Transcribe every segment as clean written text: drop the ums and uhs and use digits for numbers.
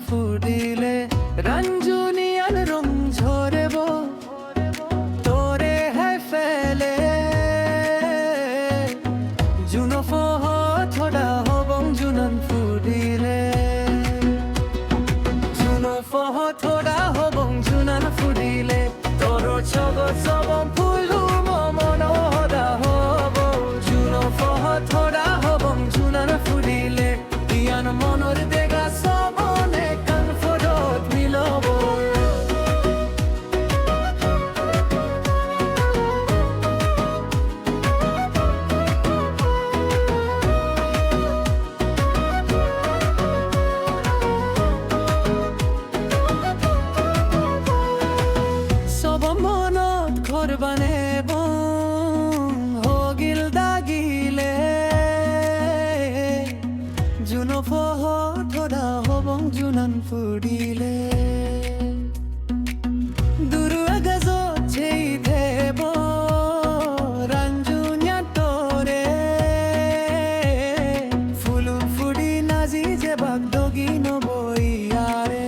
ফুডিলে ৰঞ্জুনিয়ান ৰং ঝৰেব তোৰে হে ফেলে জুন ফহথৰা হবং জুনান ফুডিলে জুন ফহথৰা হবং জুনান ফুডিলে তোৰ জগত সবং ফুলু মন হদা হব জুন ফহথৰা হবং জুনান ফুডিলে ইয়ান মনৰ দেগা সবনে কানফৰত মিলব সব মনত ঘৰ বানেব হগিল দাগিলে জুন ফহথৰা হবং জুনান ফুডিলে দুৰুৱা গাজত চেই দেব ৰাঞ্জুনিয়া তোৰে ফুলু ফুডি নাজি যেবাক দগি নবইয়াৰে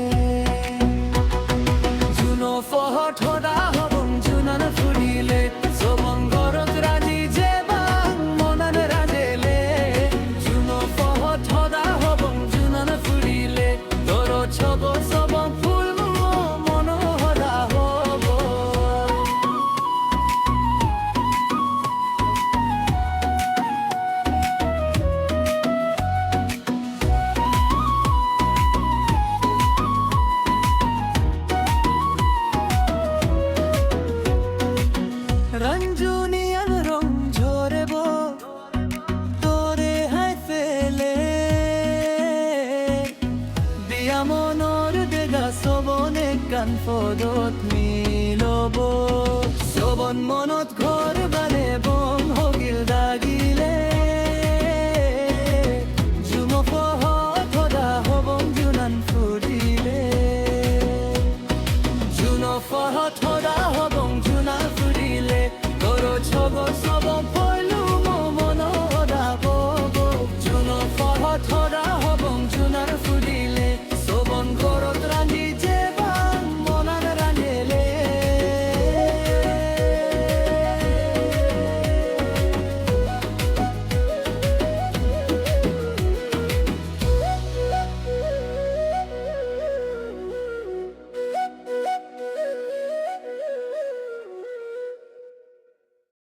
জুন ফহথৰা হবং জুনান ফুডিলে সবং ঘৰত ৰাজি যেবাক মনান ৰাজেলে জুন ফহথৰা হবং জুনান ফুডিলে তোৰ জগত সবং ফুল মন হদা হব ৰঞ্জুনিয়ান ৰং ঝৰেব তোৰে হাই ফেলে দিয়া মনৰ দেগা সবনে কানফৰত মিলব সবন মনত